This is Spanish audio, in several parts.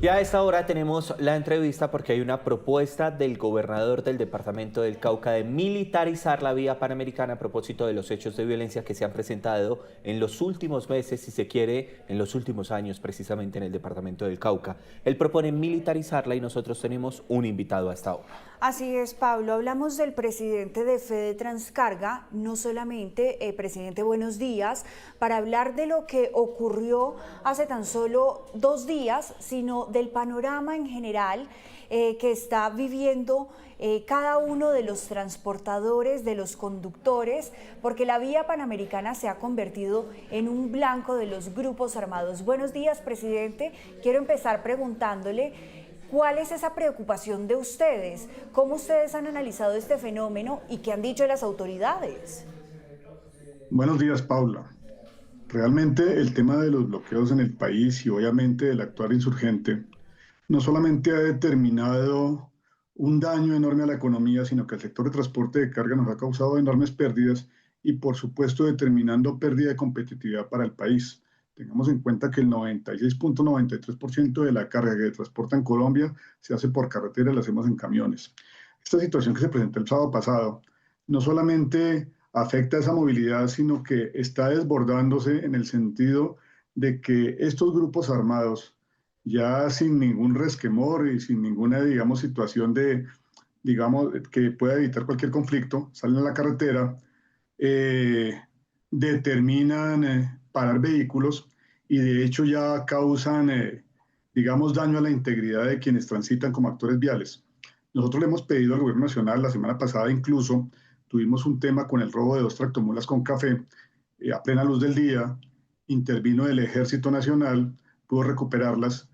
Y a esta hora tenemos la entrevista porque hay una propuesta del gobernador del departamento del Cauca de militarizar la vía panamericana a propósito de los hechos de violencia que se han presentado en los últimos meses, si se quiere, en los últimos años precisamente en el departamento del Cauca. Él propone militarizarla y nosotros tenemos un invitado a esta hora. Así es, Pablo. Hablamos del presidente de Fede Transcarga, no solamente, presidente, buenos días, para hablar de lo que ocurrió hace tan solo 2 días, sino del panorama en general que está viviendo cada uno de los transportadores, de los conductores, porque la vía panamericana se ha convertido en un blanco de los grupos armados. Buenos días, presidente. Quiero empezar preguntándole: ¿cuál es esa preocupación de ustedes? ¿Cómo ustedes han analizado este fenómeno y qué han dicho las autoridades? Buenos días, Paula. Realmente el tema de los bloqueos en el país y obviamente del actuar insurgente no solamente ha determinado un daño enorme a la economía, sino que el sector de transporte de carga nos ha causado enormes pérdidas y por supuesto determinando pérdida de competitividad para el país. Tengamos en cuenta que el 96.93% de la carga que transporta en Colombia se hace por carretera y la hacemos en camiones. Esta situación que se presentó el sábado pasado no solamente afecta esa movilidad, sino que está desbordándose en el sentido de que estos grupos armados, ya sin ningún resquemor y sin ninguna, digamos, situación de, digamos, que pueda evitar cualquier conflicto, salen a la carretera, eh, determinan parar vehículos y de hecho ya causan, digamos, daño a la integridad de quienes transitan como actores viales. Nosotros le hemos pedido al gobierno nacional, la semana pasada incluso, tuvimos un tema con el robo de 2 tractomulas con café a plena luz del día, intervino el Ejército Nacional, pudo recuperarlas,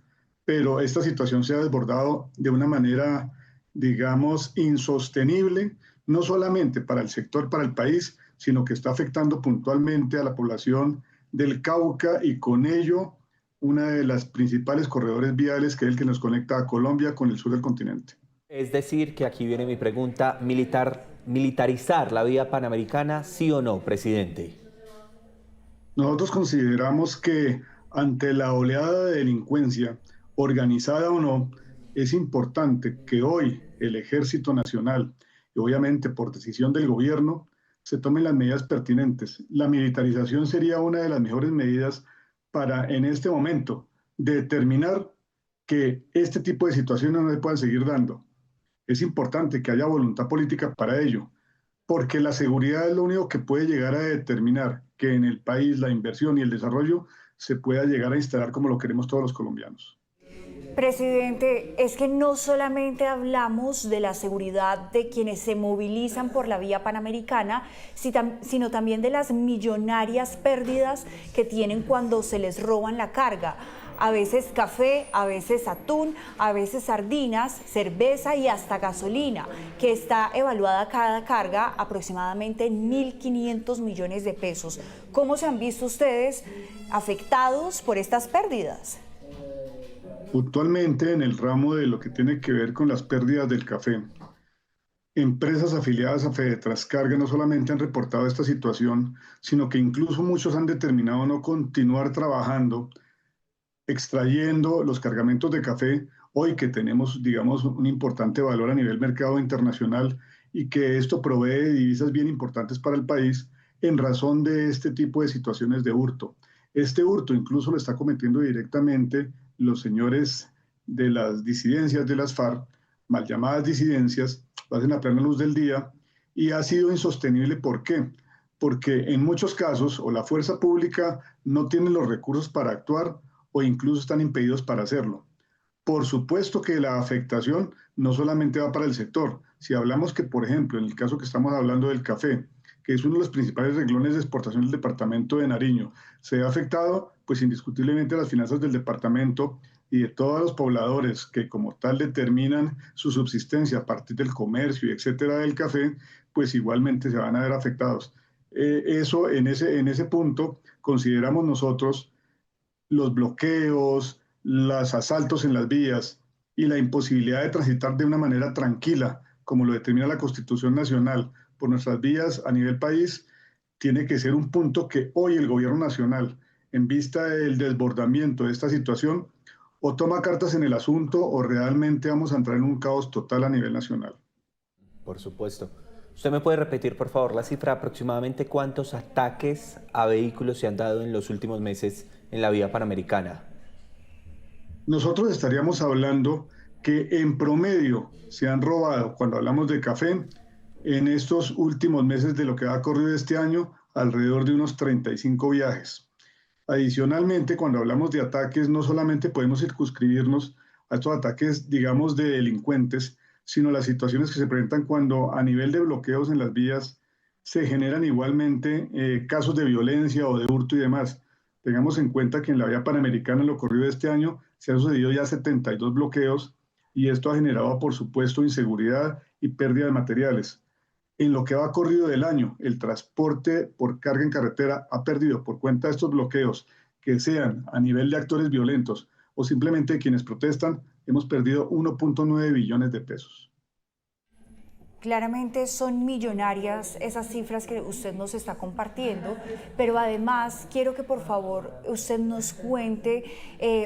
pero esta situación se ha desbordado de una manera, digamos, insostenible, no solamente para el sector, para el país, sino que está afectando puntualmente a la población del Cauca y con ello una de las principales corredores viales que es el que nos conecta a Colombia con el sur del continente. Es decir, que aquí viene mi pregunta: militarizar la vía panamericana, ¿sí o no, presidente? Nosotros consideramos que ante la oleada de delincuencia, organizada o no, es importante que hoy el Ejército Nacional, y obviamente por decisión del gobierno, se tomen las medidas pertinentes. La militarización sería una de las mejores medidas para, en este momento, determinar que este tipo de situaciones no se puedan seguir dando. Es importante que haya voluntad política para ello, porque la seguridad es lo único que puede llegar a determinar que en el país la inversión y el desarrollo se pueda llegar a instalar como lo queremos todos los colombianos. Presidente, es que no solamente hablamos de la seguridad de quienes se movilizan por la vía panamericana, sino también de las millonarias pérdidas que tienen cuando se les roban la carga. A veces café, a veces atún, a veces sardinas, cerveza y hasta gasolina, que está evaluada cada carga aproximadamente en 1.500 millones de pesos. ¿Cómo se han visto ustedes afectados por estas pérdidas? Puntualmente en el ramo de lo que tiene que ver con las pérdidas del café, empresas afiliadas a Fedetrascarga no solamente han reportado esta situación, sino que incluso muchos han determinado no continuar trabajando extrayendo los cargamentos de café, hoy que tenemos, digamos, un importante valor a nivel mercado internacional y que esto provee de divisas bien importantes para el país en razón de este tipo de situaciones de hurto. Este hurto incluso lo está cometiendo directamente los señores de las disidencias de las FARC, mal llamadas disidencias, lo hacen a plena luz del día y ha sido insostenible. ¿Por qué? Porque en muchos casos o la fuerza pública no tiene los recursos para actuar o incluso están impedidos para hacerlo. Por supuesto que la afectación no solamente va para el sector. Si hablamos que, por ejemplo, en el caso que estamos hablando del café, que es uno de los principales renglones de exportación del departamento de Nariño, se ha afectado, pues indiscutiblemente las finanzas del departamento y de todos los pobladores que como tal determinan su subsistencia a partir del comercio y etcétera del café, pues igualmente se van a ver afectados. Eso en ese punto consideramos nosotros los bloqueos, los asaltos en las vías y la imposibilidad de transitar de una manera tranquila, como lo determina la Constitución Nacional, por nuestras vías a nivel país, tiene que ser un punto que hoy el Gobierno Nacional, en vista del desbordamiento de esta situación, o toma cartas en el asunto o realmente vamos a entrar en un caos total a nivel nacional. Por supuesto. ¿Usted me puede repetir, por favor, la cifra aproximadamente cuántos ataques a vehículos se han dado en los últimos meses en la vía panamericana? Nosotros estaríamos hablando que en promedio se han robado, cuando hablamos de café, en estos últimos meses de lo que ha corrido este año, alrededor de unos 35 viajes. Adicionalmente, cuando hablamos de ataques, no solamente podemos circunscribirnos a estos ataques, digamos, de delincuentes, sino las situaciones que se presentan cuando a nivel de bloqueos en las vías se generan igualmente casos de violencia o de hurto y demás. Tengamos en cuenta que en la vía panamericana en lo corrido de este año se han sucedido ya 72 bloqueos y esto ha generado, por supuesto, inseguridad y pérdida de materiales. En lo que va corrido del año, el transporte por carga en carretera ha perdido por cuenta de estos bloqueos, que sean a nivel de actores violentos o simplemente de quienes protestan, hemos perdido 1.9 billones de pesos. Claramente son millonarias esas cifras que usted nos está compartiendo, pero además quiero que por favor usted nos cuente,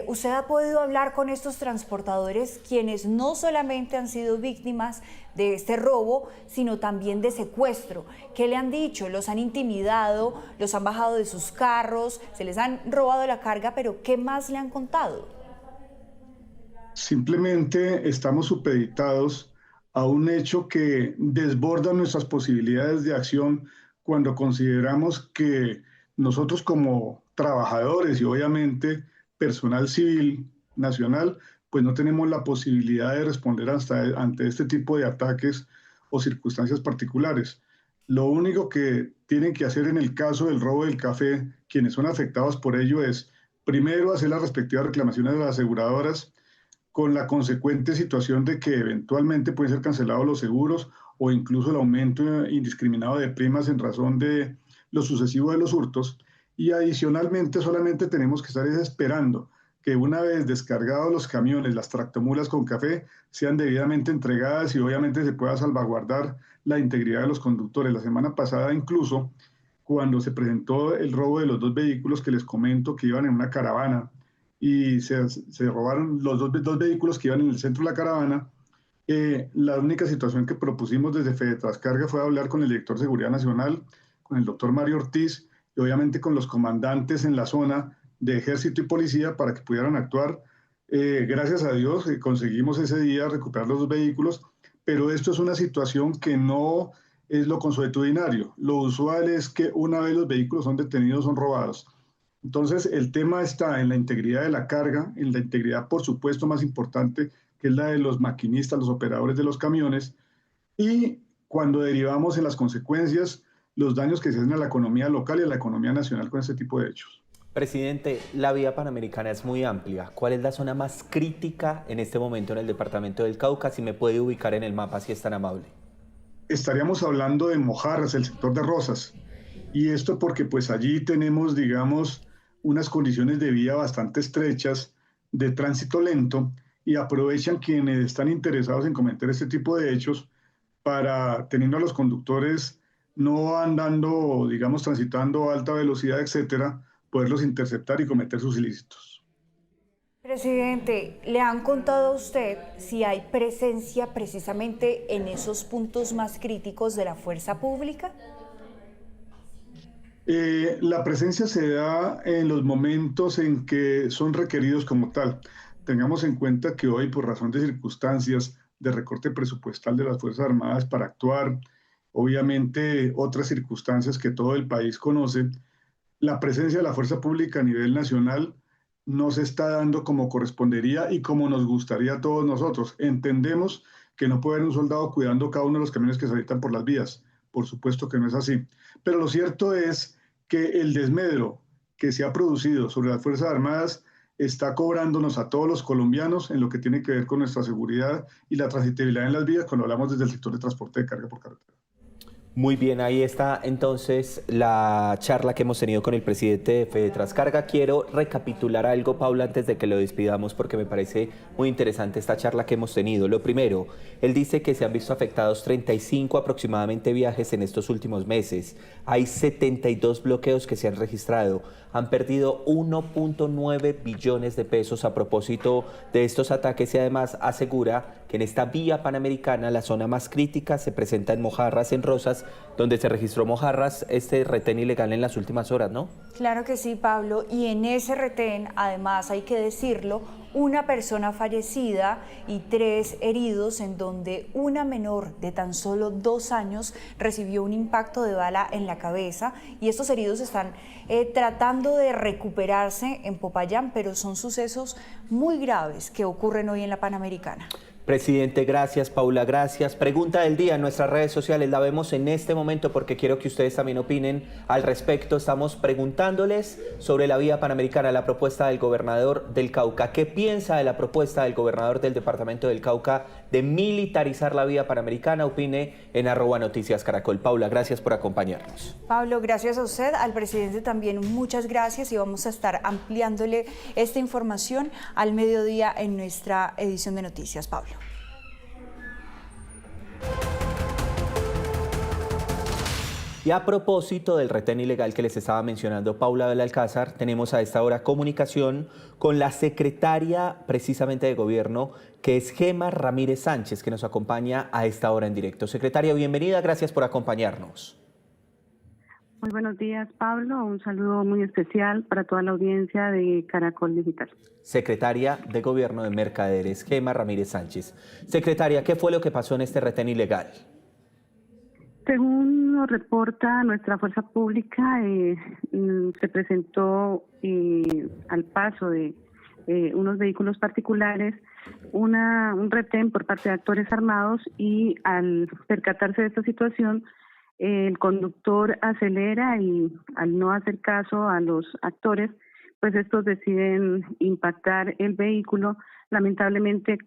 usted ha podido hablar con estos transportadores quienes no solamente han sido víctimas de este robo, sino también de secuestro. ¿Qué le han dicho? ¿Los han intimidado? ¿Los han bajado de sus carros? ¿Se les han robado la carga? Pero ¿qué más le han contado? Simplemente estamos supeditados a un hecho que desborda nuestras posibilidades de acción cuando consideramos que nosotros como trabajadores y obviamente personal civil nacional, pues no tenemos la posibilidad de responder ante este tipo de ataques o circunstancias particulares. Lo único que tienen que hacer en el caso del robo del café, quienes son afectados por ello, es primero hacer las respectivas reclamaciones de las aseguradoras, con la consecuente situación de que eventualmente pueden ser cancelados los seguros o incluso el aumento indiscriminado de primas en razón de lo sucesivo de los hurtos. Y adicionalmente solamente tenemos que estar esperando que una vez descargados los camiones, las tractomulas con café, sean debidamente entregadas y obviamente se pueda salvaguardar la integridad de los conductores. La semana pasada incluso, cuando se presentó el robo de los dos vehículos que les comento que iban en una caravana, y se robaron los dos vehículos que iban en el centro de la caravana. La única situación que propusimos desde Fede Trascarga fue hablar con el director de Seguridad Nacional, con el doctor Mario Ortiz, y obviamente con los comandantes en la zona de Ejército y Policía para que pudieran actuar. Gracias a Dios conseguimos ese día recuperar los dos vehículos, pero esto es una situación que no es lo consuetudinario. Lo usual es que una vez los vehículos son detenidos, son robados. Entonces, el tema está en la integridad de la carga, en la integridad, por supuesto, más importante, que es la de los maquinistas, los operadores de los camiones, y cuando derivamos en las consecuencias, los daños que se hacen a la economía local y a la economía nacional con este tipo de hechos. Presidente, la vía panamericana es muy amplia. ¿Cuál es la zona más crítica en este momento en el departamento del Cauca? Si me puede ubicar en el mapa, si es tan amable. Estaríamos hablando de Mojarras, el sector de Rosas, y esto porque pues allí tenemos, digamos, unas condiciones de vía bastante estrechas, de tránsito lento, y aprovechan quienes están interesados en cometer este tipo de hechos para, teniendo a los conductores no andando, digamos, transitando a alta velocidad, etcétera, poderlos interceptar y cometer sus ilícitos. Presidente, ¿le han contado a usted si hay presencia precisamente en esos puntos más críticos de la fuerza pública? La presencia se da en los momentos en que son requeridos como tal. Tengamos en cuenta que hoy, por razón de circunstancias de recorte presupuestal de las Fuerzas Armadas para actuar, obviamente otras circunstancias que todo el país conoce, la presencia de la fuerza pública a nivel nacional no se está dando como correspondería y como nos gustaría a todos nosotros. Entendemos que no puede haber un soldado cuidando cada uno de los camiones que se habitan por las vías. Por supuesto que no es así. Pero lo cierto es que el desmedro que se ha producido sobre las Fuerzas Armadas está cobrándonos a todos los colombianos en lo que tiene que ver con nuestra seguridad y la transitabilidad en las vías cuando hablamos desde el sector de transporte de carga por carretera. Muy bien, ahí está entonces la charla que hemos tenido con el presidente de Fede Trascarga. Quiero recapitular algo, Paula, antes de que lo despidamos, porque me parece muy interesante esta charla que hemos tenido. Lo primero, él dice que se han visto afectados 35 aproximadamente viajes en estos últimos meses. Hay 72 bloqueos que se han registrado. han perdido 1.9 billones de pesos a propósito de estos ataques y además asegura que en esta vía panamericana la zona más crítica se presenta en Mojarras, en Rosas, donde se registró Mojarras, este retén ilegal en las últimas horas, ¿no? Claro que sí, Pablo, y en ese retén, además hay que decirlo, una persona fallecida y 3 heridos, en donde una menor de tan solo 2 años recibió un impacto de bala en la cabeza, y estos heridos están tratando de recuperarse en Popayán, pero son sucesos muy graves que ocurren hoy en la Panamericana. Presidente, gracias. Paula, gracias. Pregunta del día en nuestras redes sociales, la vemos en este momento porque quiero que ustedes también opinen al respecto. Estamos preguntándoles sobre la vía panamericana, la propuesta del gobernador del Cauca. ¿Qué piensa de la propuesta del gobernador del departamento del Cauca de militarizar la vía panamericana? Opine en @noticiascaracol. Paula, gracias por acompañarnos. Pablo, gracias a usted, al presidente también muchas gracias, y vamos a estar ampliándole esta información al mediodía en nuestra edición de noticias. Pablo. Y a propósito del retén ilegal que les estaba mencionando Paula Belalcázar, tenemos a esta hora comunicación con la secretaria precisamente de Gobierno, que es Gema Ramírez Sánchez, que nos acompaña a esta hora en directo. Secretaria, bienvenida, gracias por acompañarnos. Muy buenos días, Pablo. Un saludo muy especial para toda la audiencia de Caracol Digital. Secretaria de Gobierno de Mercaderes, Gema Ramírez Sánchez. Secretaria, ¿qué fue lo que pasó en este retén ilegal? Según nos reporta nuestra fuerza pública, se presentó al paso de unos vehículos particulares un retén por parte de actores armados, y al percatarse de esta situación, el conductor acelera y al no hacer caso a los actores, pues estos deciden impactar el vehículo, lamentablemente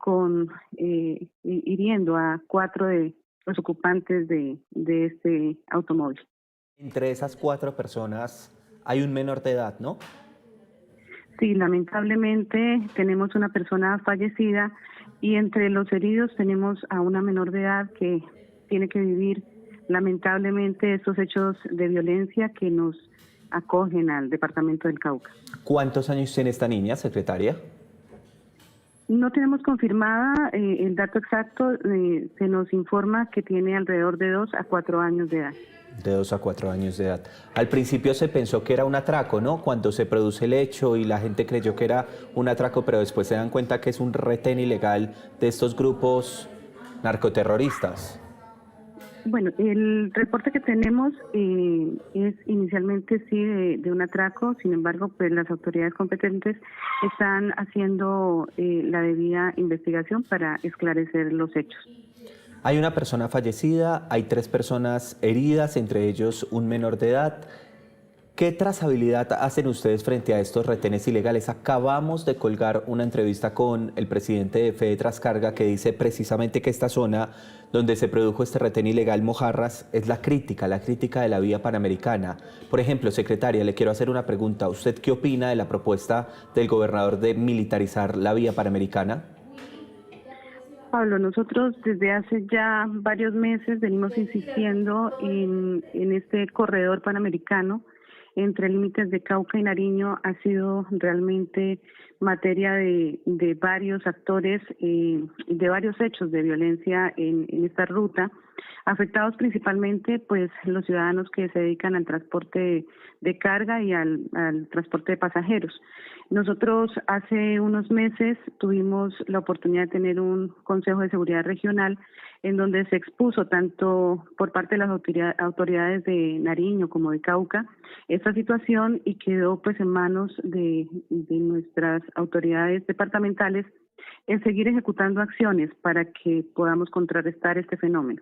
hiriendo a 4 de los ocupantes de este automóvil. Entre esas 4 personas hay un menor de edad, ¿no? Sí, lamentablemente tenemos una persona fallecida, y entre los heridos tenemos a una menor de edad que tiene que vivir lamentablemente estos hechos de violencia que nos acogen al departamento del Cauca. ¿Cuántos años tiene esta niña, secretaria? No tenemos confirmada el dato exacto, se nos informa que tiene alrededor de 2 a 4 años de edad. De 2 a 4 años de edad. Al principio se pensó que era un atraco, ¿no? Cuando se produce el hecho y la gente creyó que era un atraco, pero después se dan cuenta que es un retén ilegal de estos grupos narcoterroristas. Bueno, el reporte que tenemos es inicialmente sí de un atraco. Sin embargo, pues las autoridades competentes están haciendo la debida investigación para esclarecer los hechos. Hay una persona fallecida, hay 3 personas heridas, entre ellos un menor de edad. ¿Qué trazabilidad hacen ustedes frente a estos retenes ilegales? Acabamos de colgar una entrevista con el presidente de Fede Transcarga, que dice precisamente que esta zona donde se produjo este retén ilegal, Mojarras, es la crítica de la vía panamericana. Por ejemplo, secretaria, le quiero hacer una pregunta. ¿Usted qué opina de la propuesta del gobernador de militarizar la vía panamericana? Pablo, nosotros desde hace ya varios meses venimos insistiendo en este corredor panamericano entre límites de Cauca y Nariño. Ha sido realmente materia de varios actores, de varios hechos de violencia en esta ruta, afectados principalmente pues los ciudadanos que se dedican al transporte de carga y al transporte de pasajeros. Nosotros hace unos meses tuvimos la oportunidad de tener un Consejo de Seguridad Regional en donde se expuso tanto por parte de las autoridades de Nariño como de Cauca esta situación, y quedó pues en manos de nuestras autoridades departamentales en seguir ejecutando acciones para que podamos contrarrestar este fenómeno.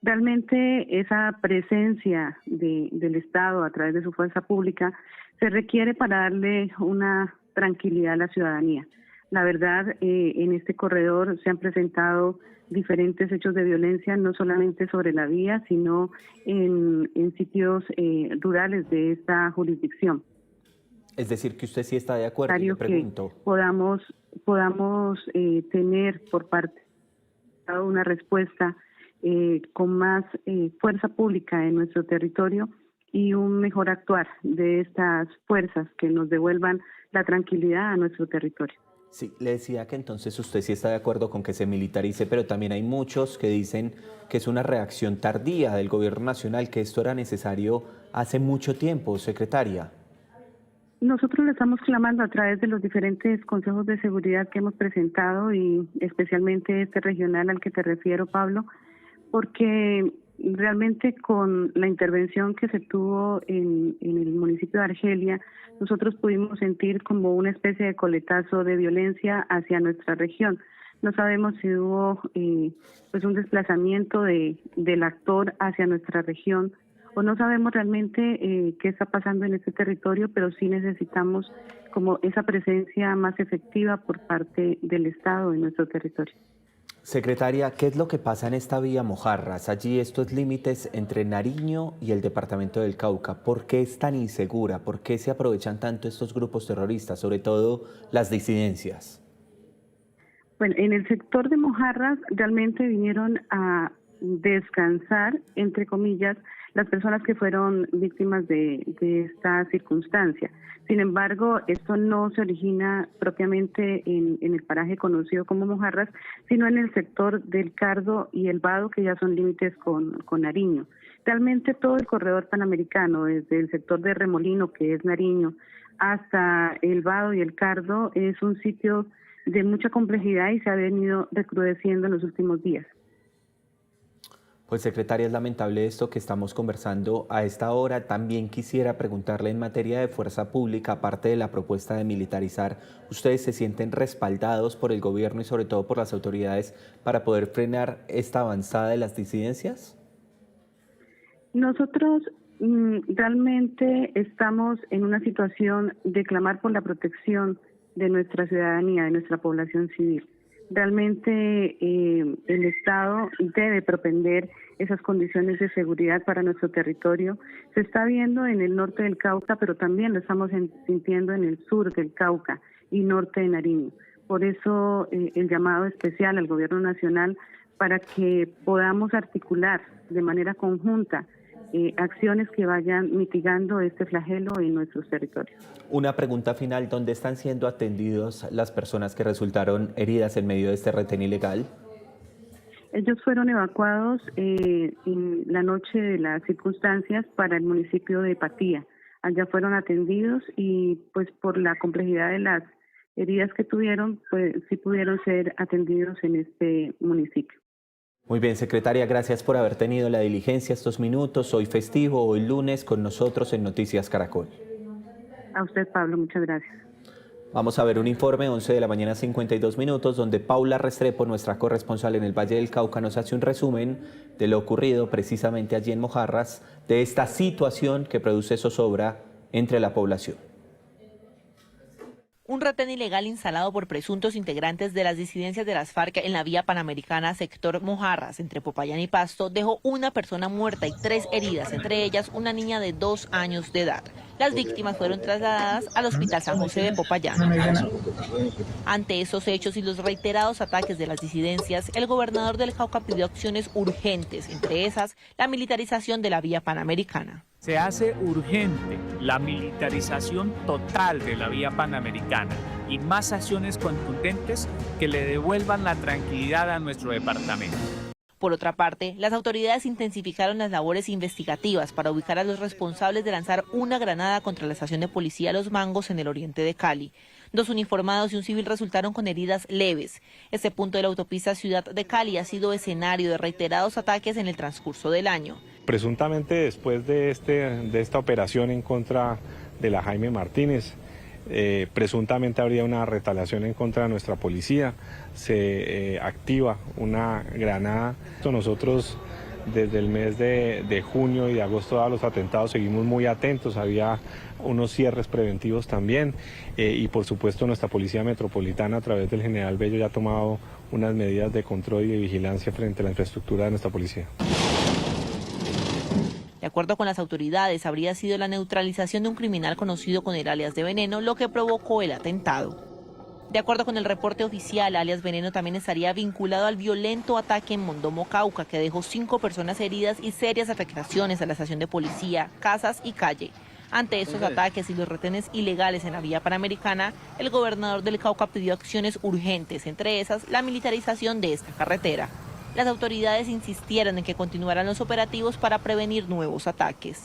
Realmente esa presencia del Estado a través de su fuerza pública se requiere para darle una tranquilidad a la ciudadanía. La verdad, en este corredor se han presentado diferentes hechos de violencia, no solamente sobre la vía, sino en sitios rurales de esta jurisdicción. Es decir, que usted sí está de acuerdo, le pregunto. Que podamos tener por parte de una respuesta con más fuerza pública en nuestro territorio, y un mejor actuar de estas fuerzas que nos devuelvan la tranquilidad a nuestro territorio. Sí, le decía que entonces usted sí está de acuerdo con que se militarice, pero también hay muchos que dicen que es una reacción tardía del gobierno nacional, que esto era necesario hace mucho tiempo, secretaria. Nosotros le estamos clamando a través de los diferentes consejos de seguridad que hemos presentado y especialmente este regional al que te refiero, Pablo, porque realmente con la intervención que se tuvo en el municipio de Argelia, nosotros pudimos sentir como una especie de coletazo de violencia hacia nuestra región. No sabemos si hubo pues un desplazamiento del actor hacia nuestra región o no sabemos realmente qué está pasando en este territorio, pero sí necesitamos como esa presencia más efectiva por parte del Estado en nuestro territorio. Secretaria, ¿qué es lo que pasa en esta vía Mojarras? Allí estos límites entre Nariño y el departamento del Cauca. ¿Por qué es tan insegura? ¿Por qué se aprovechan tanto estos grupos terroristas, sobre todo las disidencias? Bueno, en el sector de Mojarras realmente vinieron a descansar, entre comillas, las personas que fueron víctimas de esta circunstancia. Sin embargo, esto no se origina propiamente en el paraje conocido como Mojarras, sino en el sector del Cardo y el Vado, que ya son límites con Nariño. Realmente todo el corredor panamericano, desde el sector de Remolino, que es Nariño, hasta el Vado y el Cardo, es un sitio de mucha complejidad y se ha venido recrudeciendo en los últimos días. Pues secretaria, es lamentable esto que estamos conversando a esta hora. También quisiera preguntarle en materia de fuerza pública, aparte de la propuesta de militarizar, ¿ustedes se sienten respaldados por el gobierno y sobre todo por las autoridades para poder frenar esta avanzada de las disidencias? Nosotros realmente estamos en una situación de clamar por la protección de nuestra ciudadanía, de nuestra población civil. Realmente el Estado debe propender esas condiciones de seguridad para nuestro territorio. Se está viendo en el norte del Cauca, pero también lo estamos sintiendo en el sur del Cauca y norte de Nariño. Por eso el llamado especial al Gobierno Nacional para que podamos articular de manera conjunta acciones que vayan mitigando este flagelo en nuestros territorios. Una pregunta final, ¿dónde están siendo atendidos las personas que resultaron heridas en medio de este retén ilegal? Ellos fueron evacuados en la noche de las circunstancias para el municipio de Patía. Allá fueron atendidos y pues por la complejidad de las heridas que tuvieron, pues sí pudieron ser atendidos en este municipio. Muy bien, secretaria, gracias por haber tenido la diligencia estos minutos, hoy festivo, hoy lunes, con nosotros en Noticias Caracol. A usted, Pablo, muchas gracias. Vamos a ver un informe, 11 de la mañana, 52 minutos, donde Paula Restrepo, nuestra corresponsal en el Valle del Cauca, nos hace un resumen de lo ocurrido precisamente allí en Mojarras, de esta situación que produce zozobra entre la población. Un retén ilegal instalado por presuntos integrantes de las disidencias de las FARC en la vía panamericana sector Mojarras, entre Popayán y Pasto, dejó una persona muerta y 3 heridas, entre ellas una niña de 2 años de edad. Las víctimas fueron trasladadas al Hospital San José de Popayán. Ante esos hechos y los reiterados ataques de las disidencias, el gobernador del Cauca pidió acciones urgentes, entre esas la militarización de la vía panamericana. Se hace urgente la militarización total de la vía panamericana y más acciones contundentes que le devuelvan la tranquilidad a nuestro departamento. Por otra parte, las autoridades intensificaron las labores investigativas para ubicar a los responsables de lanzar una granada contra la estación de policía Los Mangos en el oriente de Cali. 2 uniformados y un civil resultaron con heridas leves. Este punto de la autopista Ciudad de Cali ha sido escenario de reiterados ataques en el transcurso del año. Presuntamente después de esta operación en contra de la Jaime Martínez, presuntamente habría una retaliación en contra de nuestra policía, se activa una granada. Nosotros desde el mes de junio y de agosto a los atentados seguimos muy atentos, había unos cierres preventivos también y por supuesto nuestra Policía Metropolitana a través del General Bello ya ha tomado unas medidas de control y de vigilancia frente a la infraestructura de nuestra policía. De acuerdo con las autoridades, habría sido la neutralización de un criminal conocido con el alias de Veneno lo que provocó el atentado. De acuerdo con el reporte oficial, alias Veneno también estaría vinculado al violento ataque en Mondomo, Cauca, que dejó 5 personas heridas y serias afectaciones a la estación de policía, casas y calle. Ante estos ataques y los retenes ilegales en la vía panamericana, el gobernador del Cauca pidió acciones urgentes, entre esas la militarización de esta carretera. Las autoridades insistieron en que continuaran los operativos para prevenir nuevos ataques.